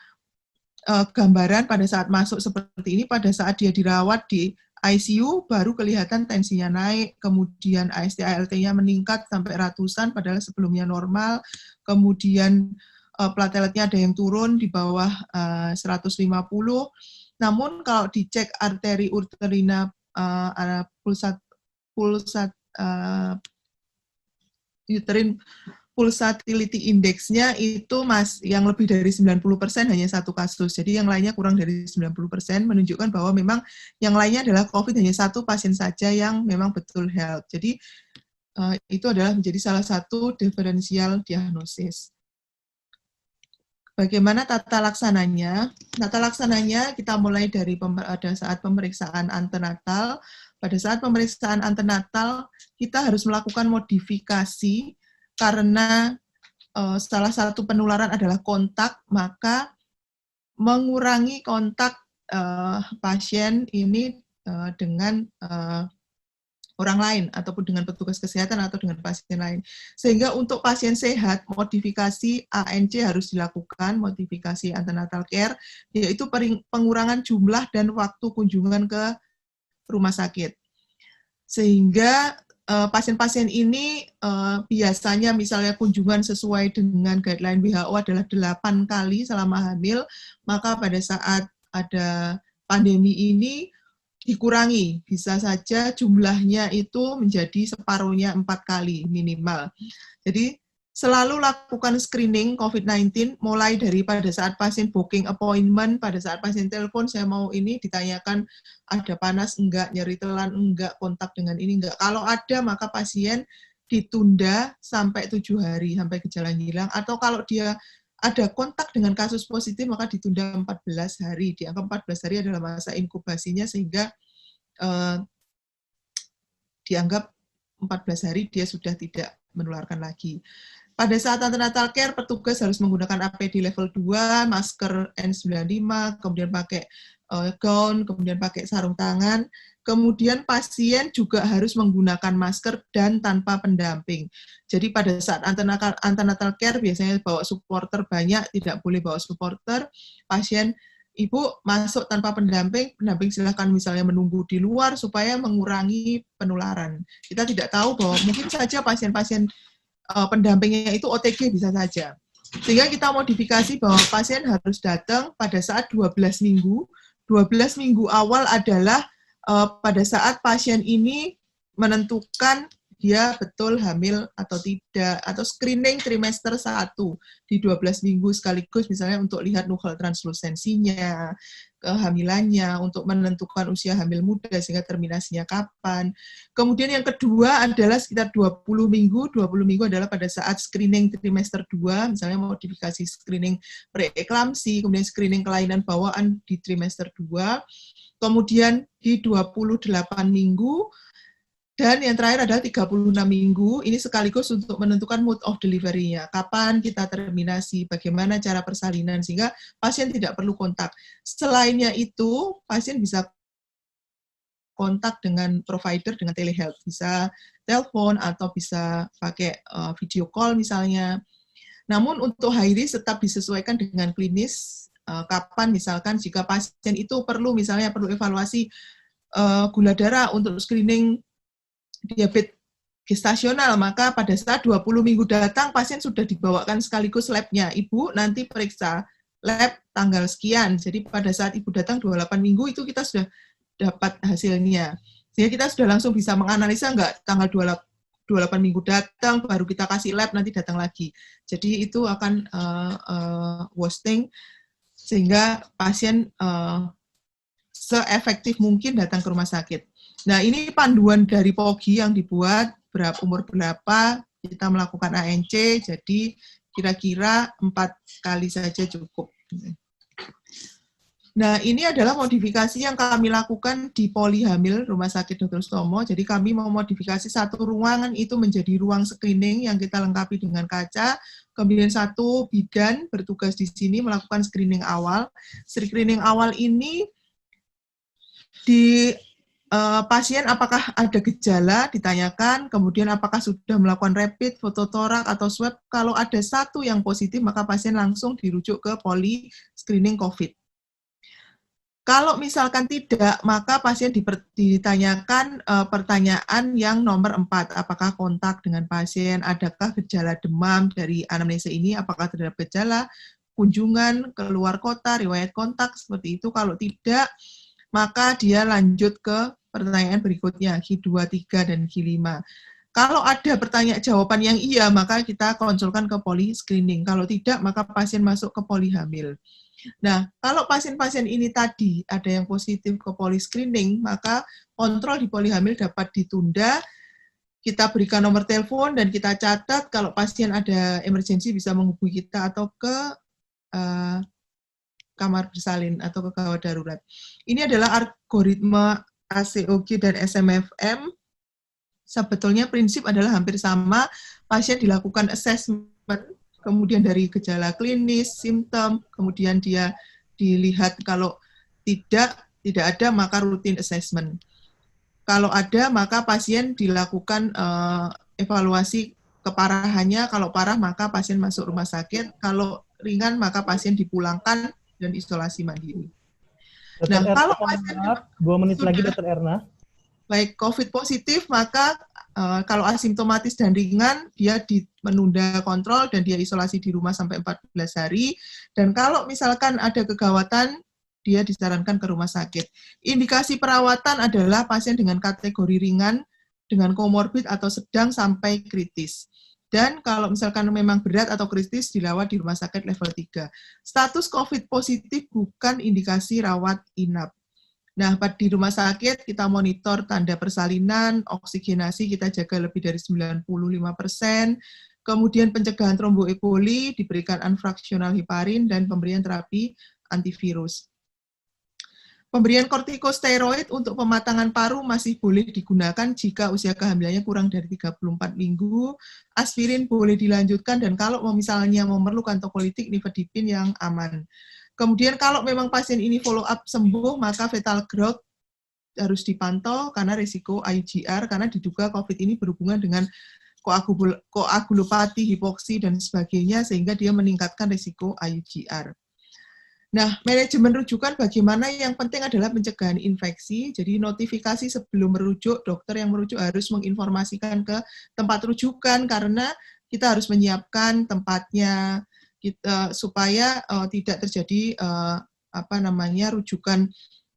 gambaran pada saat masuk seperti ini, pada saat dia dirawat di ICU, baru kelihatan tensinya naik, kemudian AST ALT-nya meningkat sampai ratusan, padahal sebelumnya normal, kemudian plateletnya ada yang turun di bawah 150, namun kalau dicek arteri uterina uterine pulsatility index-nya itu yang lebih dari 90% hanya satu kasus. Jadi yang lainnya kurang dari 90%, menunjukkan bahwa memang yang lainnya adalah COVID, hanya satu pasien saja yang memang betul HELP. Jadi itu adalah menjadi salah satu diferensial diagnosis. Bagaimana tata laksananya? Tata laksananya kita mulai dari pada saat pemeriksaan antenatal. Pada saat pemeriksaan antenatal, kita harus melakukan modifikasi karena salah satu penularan adalah kontak, maka mengurangi kontak pasien ini dengan orang lain, ataupun dengan petugas kesehatan atau dengan pasien lain. Sehingga untuk pasien sehat, modifikasi ANC harus dilakukan, modifikasi antenatal care, yaitu pengurangan jumlah dan waktu kunjungan ke rumah sakit. Sehingga pasien-pasien ini biasanya misalnya kunjungan sesuai dengan guideline WHO adalah 8 kali selama hamil, maka pada saat ada pandemi ini dikurangi, bisa saja jumlahnya itu menjadi separuhnya 4 kali minimal. Jadi selalu lakukan screening COVID-19 mulai dari pada saat pasien booking appointment, pada saat pasien telepon, saya mau ini, ditanyakan ada panas enggak, nyeri telan enggak, kontak dengan ini enggak. Kalau ada, maka pasien ditunda sampai 7 hari, sampai gejala hilang, atau kalau dia ada kontak dengan kasus positif, maka ditunda 14 hari. Dianggap 14 hari adalah masa inkubasinya, sehingga dianggap 14 hari dia sudah tidak menularkan lagi. Pada saat antenatal care, petugas harus menggunakan APD level 2, masker N95, kemudian pakai gaun, kemudian pakai sarung tangan. Kemudian pasien juga harus menggunakan masker dan tanpa pendamping. Jadi pada saat antenatal care biasanya bawa supporter banyak, tidak boleh bawa supporter. Pasien ibu masuk tanpa pendamping, pendamping silakan misalnya menunggu di luar supaya mengurangi penularan. Kita tidak tahu bahwa mungkin saja pasien-pasien pendampingnya itu OTG bisa saja. Sehingga kita modifikasi bahwa pasien harus datang pada saat 12 minggu. 12 minggu awal adalah pada saat pasien ini menentukan dia betul hamil atau tidak, atau screening trimester 1 di 12 minggu sekaligus misalnya untuk lihat nuchal translusensinya, kehamilannya, untuk menentukan usia hamil muda sehingga terminasinya kapan. Kemudian yang kedua adalah sekitar 20 minggu adalah pada saat screening trimester 2, misalnya modifikasi screening preeklamsi, kemudian screening kelainan bawaan di trimester 2, kemudian di 28 minggu, dan yang terakhir adalah 36 minggu, ini sekaligus untuk menentukan mode of delivery-nya. Kapan kita terminasi, bagaimana cara persalinan, sehingga pasien tidak perlu kontak. Selainnya itu, pasien bisa kontak dengan provider dengan telehealth. Bisa telepon atau bisa pakai video call misalnya. Namun untuk high risk tetap disesuaikan dengan klinis. Kapan misalkan jika pasien itu perlu evaluasi gula darah untuk screening diabetes gestasional, maka pada saat 20 minggu datang, pasien sudah dibawakan sekaligus labnya. Ibu nanti periksa lab tanggal sekian. Jadi pada saat ibu datang 28 minggu itu kita sudah dapat hasilnya. Sehingga kita sudah langsung bisa menganalisa enggak tanggal 28 minggu datang, baru kita kasih lab, nanti datang lagi. Jadi itu akan wasting, sehingga pasien seefektif mungkin datang ke rumah sakit. Nah, ini panduan dari POGI yang dibuat umur berapa kita melakukan ANC, jadi kira-kira 4 kali saja cukup. Nah, ini adalah modifikasi yang kami lakukan di Polihamil Rumah Sakit Dr. Sutomo. Jadi kami memodifikasi satu ruangan itu menjadi ruang screening yang kita lengkapi dengan kaca. Kemudian satu bidan bertugas di sini melakukan screening awal. Screening awal ini di pasien apakah ada gejala, ditanyakan, kemudian apakah sudah melakukan rapid, fototorak, atau swab. Kalau ada satu yang positif, maka pasien langsung dirujuk ke poli screening COVID. Kalau misalkan tidak, maka pasien ditanyakan pertanyaan yang nomor 4, apakah kontak dengan pasien, adakah gejala demam dari anamnesa ini, apakah terdapat gejala, kunjungan, keluar kota, riwayat kontak, seperti itu. Kalau tidak, maka dia lanjut ke pertanyaan berikutnya, Q2, 3, dan Q5. Kalau ada pertanyaan jawaban yang iya, maka kita konsulkan ke poli screening. Kalau tidak, maka pasien masuk ke poli hamil. Nah, kalau pasien-pasien ini tadi ada yang positif ke poli screening, maka kontrol di poli hamil dapat ditunda. Kita berikan nomor telepon dan kita catat kalau pasien ada emergensi bisa menghubungi kita atau ke kamar bersalin atau ke gawat darurat. Ini adalah algoritma ACOG dan SMFM. Sebetulnya prinsip adalah hampir sama. Pasien dilakukan assessment, kemudian dari gejala klinis, simptom, kemudian dia dilihat kalau tidak ada, maka rutin assessment. Kalau ada, maka pasien dilakukan evaluasi keparahannya. Kalau parah, maka pasien masuk rumah sakit. Kalau ringan, maka pasien dipulangkan dan isolasi mandiri. Dr. Nah, Erna, kalau pasien 2 menit lagi, Dr. Erna. Baik COVID positif, maka kalau asimptomatis dan ringan, dia menunda kontrol dan dia isolasi di rumah sampai 14 hari. Dan kalau misalkan ada kegawatan, dia disarankan ke rumah sakit. Indikasi perawatan adalah pasien dengan kategori ringan, dengan komorbid atau sedang sampai kritis. Dan kalau misalkan memang berat atau kritis, dirawat di rumah sakit level 3. Status COVID positif bukan indikasi rawat inap. Nah, di rumah sakit kita monitor tanda persalinan, oksigenasi kita jaga lebih dari 95%, kemudian pencegahan tromboekoli, diberikan unfraksional heparin, dan pemberian terapi antivirus. Pemberian kortikosteroid untuk pematangan paru masih boleh digunakan jika usia kehamilannya kurang dari 34 minggu. Aspirin boleh dilanjutkan, dan kalau misalnya memerlukan tokolitik, nifedipin yang aman. Kemudian kalau memang pasien ini follow up sembuh, maka fetal growth harus dipantau karena risiko IGR, karena diduga COVID ini berhubungan dengan koagulopati, hipoksi, dan sebagainya, sehingga dia meningkatkan risiko IGR. Nah, manajemen rujukan bagaimana, yang penting adalah pencegahan infeksi. Jadi notifikasi sebelum merujuk, dokter yang merujuk harus menginformasikan ke tempat rujukan karena kita harus menyiapkan tempatnya supaya tidak terjadi rujukan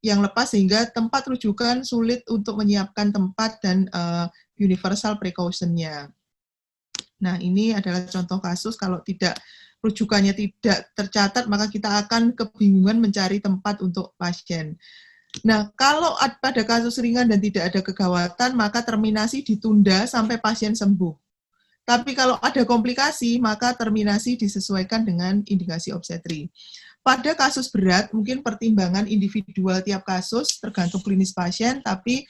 yang lepas sehingga tempat rujukan sulit untuk menyiapkan tempat dan universal precaution-nya. Nah, ini adalah contoh kasus kalau rujukannya tidak tercatat, maka kita akan kebingungan mencari tempat untuk pasien. Nah, kalau pada kasus ringan dan tidak ada kegawatan, maka terminasi ditunda sampai pasien sembuh. Tapi kalau ada komplikasi, maka terminasi disesuaikan dengan indikasi obstetri. Pada kasus berat, mungkin pertimbangan individual tiap kasus, tergantung klinis pasien, tapi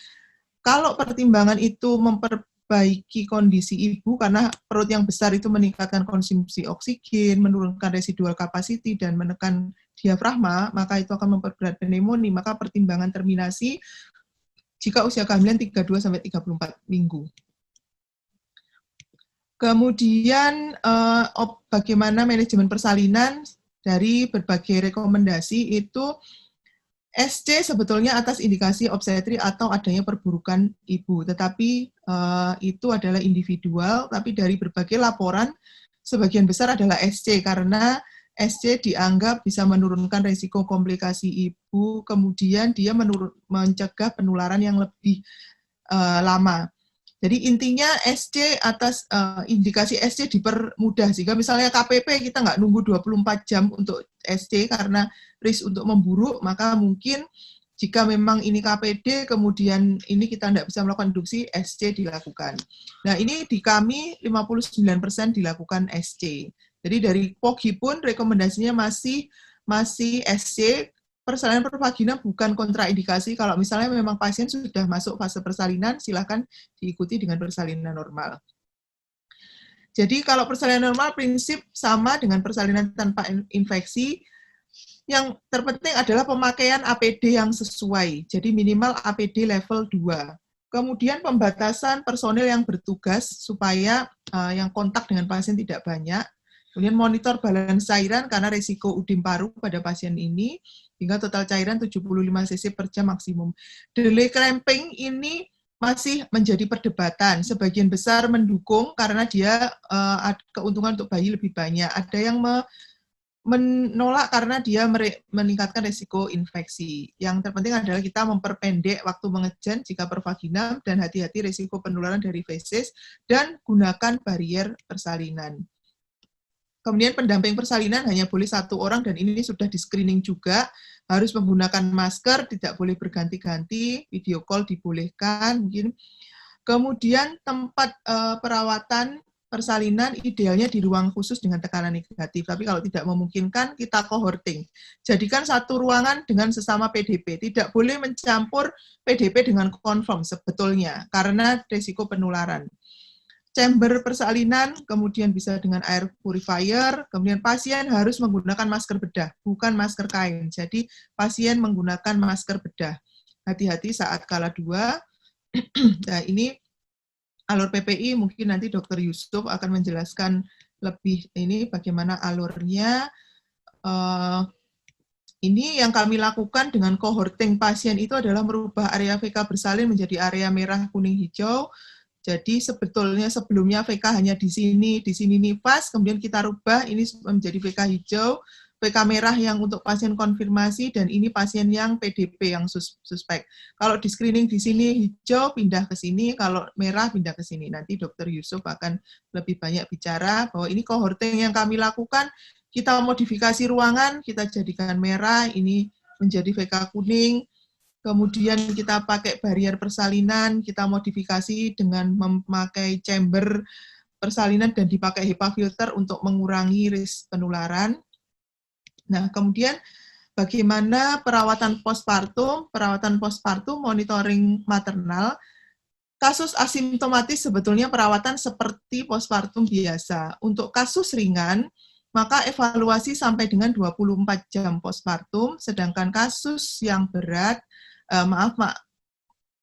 kalau pertimbangan itu memperbaiki kondisi ibu, karena perut yang besar itu meningkatkan konsumsi oksigen, menurunkan residual capacity, dan menekan diafragma, maka itu akan memperberat pneumonia, maka pertimbangan terminasi jika usia kehamilan 32-34 minggu. Kemudian bagaimana manajemen persalinan dari berbagai rekomendasi itu SC sebetulnya atas indikasi obstetri atau adanya perburukan ibu, tetapi itu adalah individual, tapi dari berbagai laporan sebagian besar adalah SC karena SC dianggap bisa menurunkan resiko komplikasi ibu, kemudian dia mencegah penularan yang lebih lama. Jadi intinya SC atas indikasi SC dipermudah, sehingga misalnya KPP kita nggak nunggu 24 jam untuk SC karena risk untuk memburuk, maka mungkin jika memang ini KPD, kemudian ini kita tidak bisa melakukan induksi, SC dilakukan. Nah ini di kami 59% dilakukan SC. Jadi dari POGI pun rekomendasinya masih SC. Persalinan pervagina bukan kontraindikasi. Kalau misalnya memang pasien sudah masuk fase persalinan, silakan diikuti dengan persalinan normal. Jadi kalau persalinan normal prinsip sama dengan persalinan tanpa infeksi. Yang terpenting adalah pemakaian APD yang sesuai. Jadi minimal APD level 2. Kemudian pembatasan personil yang bertugas supaya yang kontak dengan pasien tidak banyak. Kemudian monitor balance cairan karena risiko udim paru pada pasien ini, hingga total cairan 75 cc per jam maksimum. Delay cramping ini masih menjadi perdebatan. Sebagian besar mendukung karena dia keuntungan untuk bayi lebih banyak. Ada yang menolak karena dia meningkatkan risiko infeksi. Yang terpenting adalah kita memperpendek waktu mengejan jika pervaginam dan hati-hati risiko penularan dari feses dan gunakan barier persalinan. Kemudian pendamping persalinan hanya boleh 1 orang dan ini sudah di screening juga, harus menggunakan masker, tidak boleh berganti-ganti, video call dibolehkan mungkin. Kemudian tempat perawatan persalinan idealnya di ruang khusus dengan tekanan negatif, tapi kalau tidak memungkinkan kita cohorting. Jadikan satu ruangan dengan sesama PDP, tidak boleh mencampur PDP dengan konfirm sebetulnya karena risiko penularan. Chamber persalinan, kemudian bisa dengan air purifier, kemudian pasien harus menggunakan masker bedah, bukan masker kain. Jadi pasien menggunakan masker bedah. Hati-hati saat kala 2. Nah ini alur PPI, mungkin nanti Dr. Yusuf akan menjelaskan lebih ini bagaimana alurnya. Ini yang kami lakukan dengan cohorting pasien itu adalah merubah area VK bersalin menjadi area merah, kuning, hijau. Jadi sebetulnya sebelumnya VK hanya di sini nifas, kemudian kita rubah ini menjadi VK hijau, VK merah yang untuk pasien konfirmasi, dan ini pasien yang PDP yang suspek. Kalau di screening di sini hijau, pindah ke sini, kalau merah pindah ke sini. Nanti Dr. Yusuf akan lebih banyak bicara bahwa ini cohorting yang kami lakukan, kita modifikasi ruangan, kita jadikan merah, ini menjadi VK kuning. Kemudian kita pakai barier persalinan, kita modifikasi dengan memakai chamber persalinan dan dipakai HEPA filter untuk mengurangi risiko penularan. Nah, kemudian bagaimana perawatan postpartum? Perawatan postpartum monitoring maternal. Kasus asimptomatis sebetulnya perawatan seperti postpartum biasa. Untuk kasus ringan, maka evaluasi sampai dengan 24 jam postpartum, sedangkan kasus yang berat,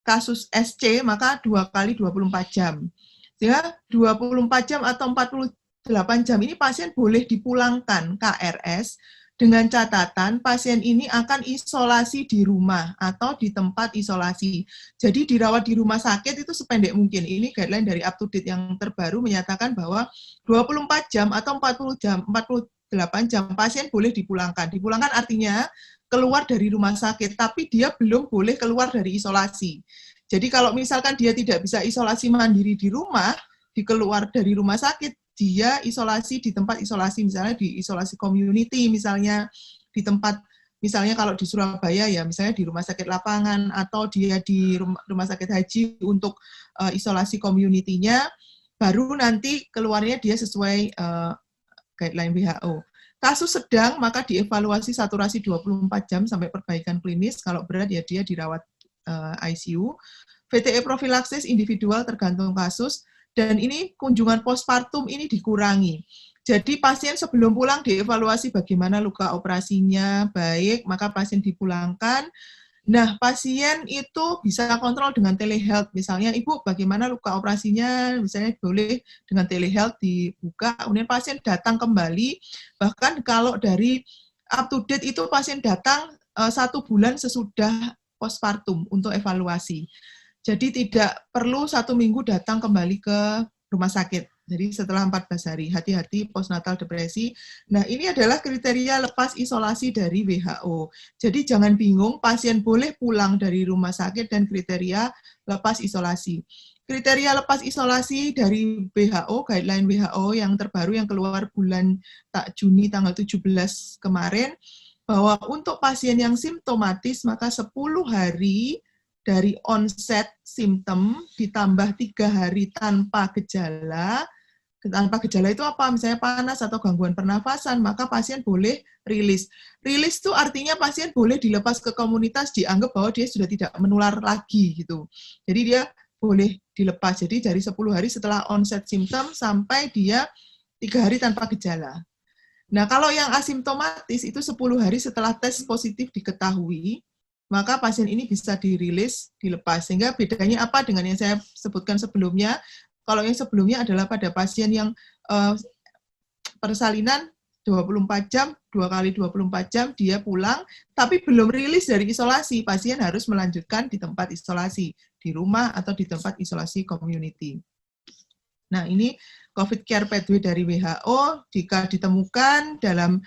kasus SC, maka 2 kali 24 jam. Sehingga 24 jam atau 48 jam ini pasien boleh dipulangkan KRS dengan catatan pasien ini akan isolasi di rumah atau di tempat isolasi. Jadi dirawat di rumah sakit itu sependek mungkin. Ini guideline dari UpToDate yang terbaru menyatakan bahwa 24 jam atau 40 48 jam pasien boleh dipulangkan. Dipulangkan artinya keluar dari rumah sakit, tapi dia belum boleh keluar dari isolasi. Jadi kalau misalkan dia tidak bisa isolasi mandiri di rumah, dikeluar dari rumah sakit, dia isolasi di tempat isolasi, misalnya di isolasi community, misalnya di tempat, misalnya kalau di Surabaya ya, misalnya di rumah sakit lapangan, atau dia di rumah sakit haji untuk isolasi community-nya, baru nanti keluarnya dia sesuai guideline WHO. Kasus sedang maka dievaluasi saturasi 24 jam sampai perbaikan klinis, kalau berat ya dia dirawat ICU. VTE profilaksis individual tergantung kasus, dan ini kunjungan postpartum ini dikurangi. Jadi pasien sebelum pulang dievaluasi bagaimana luka operasinya baik, maka pasien dipulangkan. Nah, pasien itu bisa kontrol dengan telehealth. Misalnya, Ibu bagaimana luka operasinya, misalnya boleh dengan telehealth dibuka, kemudian pasien datang kembali. Bahkan kalau dari up to date itu pasien datang 1 bulan sesudah postpartum untuk evaluasi. Jadi tidak perlu 1 minggu datang kembali ke rumah sakit. Jadi setelah 14 hari, hati-hati postnatal depresi. Nah, ini adalah kriteria lepas isolasi dari WHO. Jadi jangan bingung, pasien boleh pulang dari rumah sakit dan kriteria lepas isolasi. Kriteria lepas isolasi dari WHO, guideline WHO yang terbaru yang keluar bulan Juni tanggal 17 kemarin, bahwa untuk pasien yang simptomatis maka 10 hari dari onset simptom ditambah 3 hari tanpa gejala. Tanpa gejala itu apa? Misalnya panas atau gangguan pernafasan, maka pasien boleh rilis. Rilis itu artinya pasien boleh dilepas ke komunitas, dianggap bahwa dia sudah tidak menular lagi gitu. Jadi dia boleh dilepas. Jadi dari 10 hari setelah onset simptom sampai dia 3 hari tanpa gejala. Nah, kalau yang asimptomatis itu 10 hari setelah tes positif diketahui, maka pasien ini bisa dirilis, dilepas. Sehingga bedanya apa dengan yang saya sebutkan sebelumnya? Kalau yang sebelumnya adalah pada pasien yang persalinan 24 jam, 2 kali 24 jam dia pulang, tapi belum rilis dari isolasi, pasien harus melanjutkan di tempat isolasi, di rumah atau di tempat isolasi community. Nah, ini COVID Care Pathway dari WHO, jika ditemukan dalam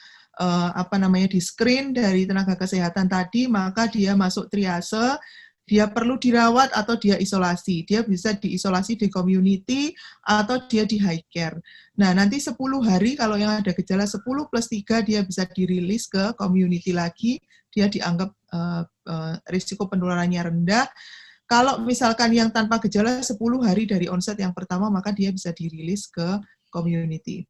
di screen dari tenaga kesehatan tadi, maka dia masuk triase, dia perlu dirawat atau dia isolasi. Dia bisa diisolasi di community atau dia di high care. Nah, nanti 10 hari kalau yang ada gejala 10 plus 3 dia bisa dirilis ke community lagi, dia dianggap risiko penularannya rendah. Kalau misalkan yang tanpa gejala 10 hari dari onset yang pertama, maka dia bisa dirilis ke community.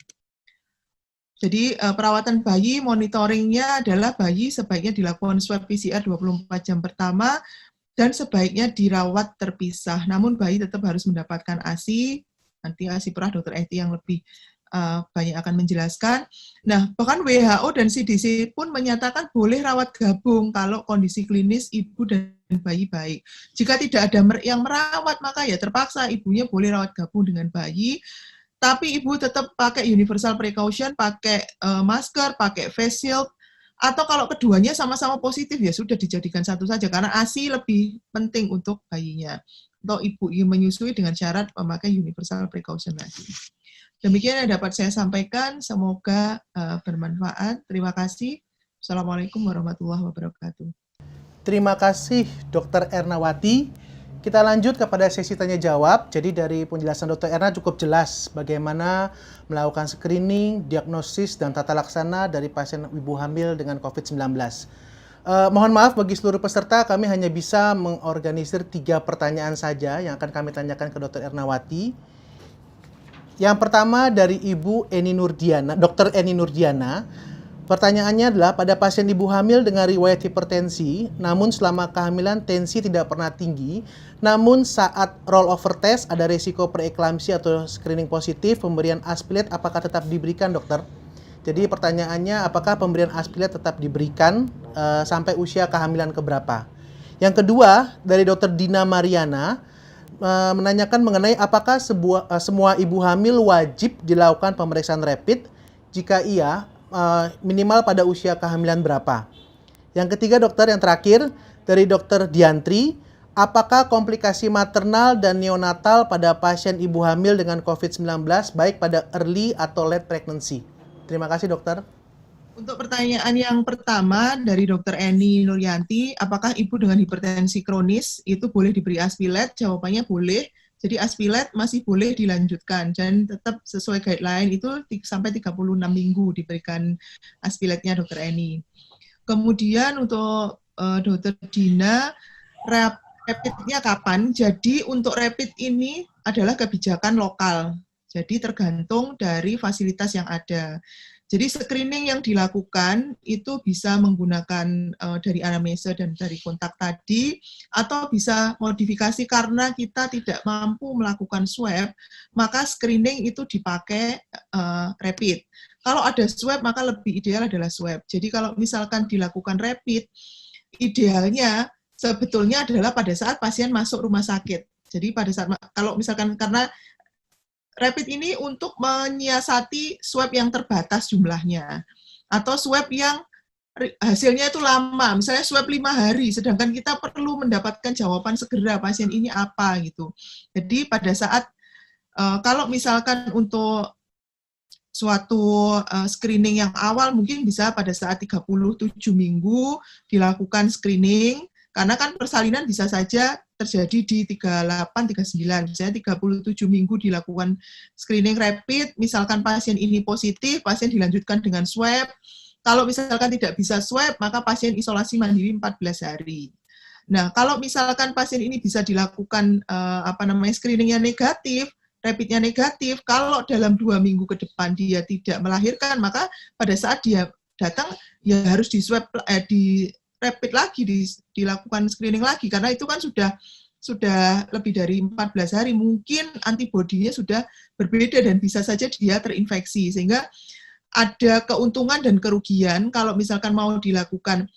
Jadi perawatan bayi, monitoringnya adalah bayi sebaiknya dilakukan swab PCR 24 jam pertama, dan sebaiknya dirawat terpisah. Namun bayi tetap harus mendapatkan ASI, nanti ASI perah Dr. Eti yang lebih banyak akan menjelaskan. Nah, bahkan WHO dan CDC pun menyatakan boleh rawat gabung kalau kondisi klinis ibu dan bayi baik. Jika tidak ada yang merawat, maka ya terpaksa ibunya boleh rawat gabung dengan bayi, tapi ibu tetap pakai universal precaution, pakai masker, pakai face shield, atau kalau keduanya sama-sama positif ya sudah dijadikan satu saja, karena ASI lebih penting untuk bayinya. Atau ibu yang menyusui dengan syarat memakai universal precaution lagi. Demikian yang dapat saya sampaikan, semoga bermanfaat. Terima kasih. Assalamualaikum warahmatullahi wabarakatuh. Terima kasih Dr. Ernawati. Kita lanjut kepada sesi tanya jawab. Jadi dari penjelasan Dr. Erna cukup jelas bagaimana melakukan screening, diagnosis, dan tata laksana dari pasien ibu hamil dengan COVID-19. Mohon maaf bagi seluruh peserta, kami hanya bisa mengorganisir 3 pertanyaan saja yang akan kami tanyakan ke Dr. Ernawati. Yang pertama dari Ibu Eni Nurdiana, Dr. Eni Nurdiana. Pertanyaannya adalah, pada pasien ibu hamil dengan riwayat hipertensi, namun selama kehamilan tensi tidak pernah tinggi, namun saat rollover test ada risiko preeklamsi atau screening positif, pemberian aspilat apakah tetap diberikan, dokter? Jadi pertanyaannya, apakah pemberian aspilat tetap diberikan sampai usia kehamilan keberapa? Yang kedua, dari Dr. Dina Mariana, menanyakan mengenai apakah semua ibu hamil wajib dilakukan pemeriksaan rapid, jika iya, minimal pada usia kehamilan berapa. Yang ketiga, dokter, yang terakhir dari Dr. Diantri, apakah komplikasi maternal dan neonatal pada pasien ibu hamil dengan COVID-19 baik pada early atau late pregnancy? Terima kasih, dokter. Untuk pertanyaan yang pertama dari Dr. Eni Nuryanti, apakah ibu dengan hipertensi kronis itu boleh diberi aspilet? Jawabannya boleh. Jadi aspilet masih boleh dilanjutkan dan tetap sesuai guideline itu sampai 36 minggu diberikan aspiletnya Dr. Eni. Kemudian untuk Dr. Dina, rapidnya kapan? Jadi untuk rapid ini adalah kebijakan lokal. Jadi tergantung dari fasilitas yang ada. Jadi screening yang dilakukan itu bisa menggunakan dari anamnesa dan dari kontak tadi, atau bisa modifikasi karena kita tidak mampu melakukan swab, maka screening itu dipakai rapid. Kalau ada swab, maka lebih ideal adalah swab. Jadi kalau misalkan dilakukan rapid, idealnya sebetulnya adalah pada saat pasien masuk rumah sakit. Jadi pada saat, kalau misalkan karena rapid ini untuk menyiasati swab yang terbatas jumlahnya, atau swab yang hasilnya itu lama, misalnya swab 5 hari, sedangkan kita perlu mendapatkan jawaban segera pasien ini apa gitu. Jadi pada saat, kalau misalkan untuk suatu screening yang awal mungkin bisa pada saat 37 minggu dilakukan screening, karena kan persalinan bisa saja terjadi di 38, 39, misalnya 37 minggu dilakukan screening rapid, misalkan pasien ini positif, pasien dilanjutkan dengan swab, kalau misalkan tidak bisa swab, maka pasien isolasi mandiri 14 hari. Nah, kalau misalkan pasien ini bisa dilakukan screeningnya negatif, rapidnya negatif, kalau dalam 2 minggu ke depan dia tidak melahirkan, maka pada saat dia datang, ya harus di swab, di rapid lagi, dilakukan screening lagi, karena itu kan sudah lebih dari 14 hari, mungkin antibodinya sudah berbeda dan bisa saja dia terinfeksi, sehingga ada keuntungan dan kerugian kalau misalkan mau dilakukan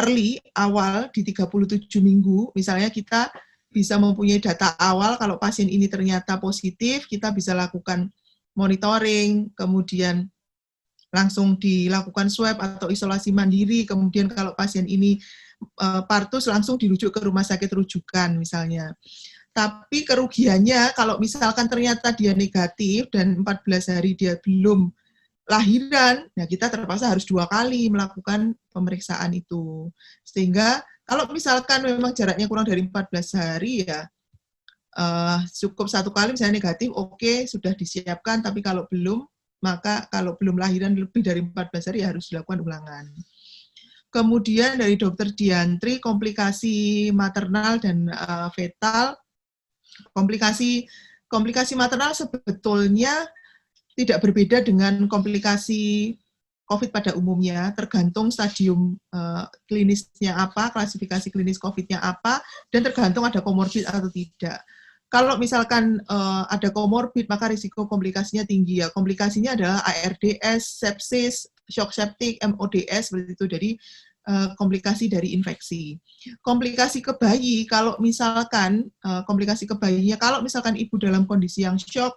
early, awal di 37 minggu, misalnya kita bisa mempunyai data awal kalau pasien ini ternyata positif, kita bisa lakukan monitoring, kemudian langsung dilakukan swab atau isolasi mandiri, kemudian kalau pasien ini partus langsung dirujuk ke rumah sakit rujukan misalnya. Tapi kerugiannya kalau misalkan ternyata dia negatif dan 14 hari dia belum lahiran, nah kita terpaksa harus 2 kali melakukan pemeriksaan itu. Sehingga kalau misalkan memang jaraknya kurang dari 14 hari ya cukup 1 kali misalnya negatif, oke, sudah disiapkan, tapi kalau belum, maka kalau belum lahiran lebih dari 14 hari harus dilakukan ulangan. Kemudian dari Dr. Diantri, komplikasi maternal dan fetal. Komplikasi maternal sebetulnya tidak berbeda dengan komplikasi COVID pada umumnya, tergantung stadium klinisnya apa, klasifikasi klinis COVID-nya apa, dan tergantung ada komorbid atau tidak. Kalau misalkan ada komorbid, maka risiko komplikasinya tinggi ya. Komplikasinya adalah ARDS, sepsis, shock septic, MODS, seperti itu. Jadi komplikasi dari infeksi. Komplikasi ke bayi, kalau misalkan komplikasi ke bayinya, kalau misalkan ibu dalam kondisi yang shock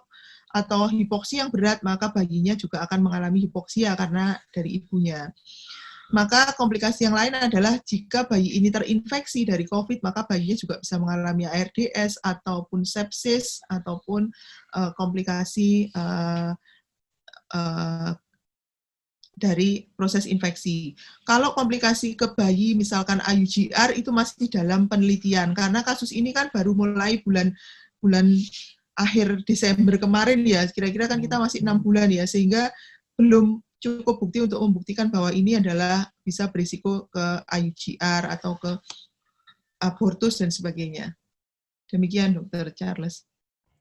atau hipoksi yang berat, maka bayinya juga akan mengalami hipoksia karena dari ibunya. Maka komplikasi yang lain adalah jika bayi ini terinfeksi dari COVID, maka bayinya juga bisa mengalami ARDS ataupun sepsis ataupun komplikasi dari proses infeksi. Kalau komplikasi ke bayi misalkan IUGR itu masih dalam penelitian karena kasus ini kan baru mulai bulan akhir Desember kemarin ya, kira-kira kan kita masih 6 bulan ya, sehingga belum cukup bukti untuk membuktikan bahwa ini adalah bisa berisiko ke IUGR atau ke abortus dan sebagainya. Demikian Dr. Charles.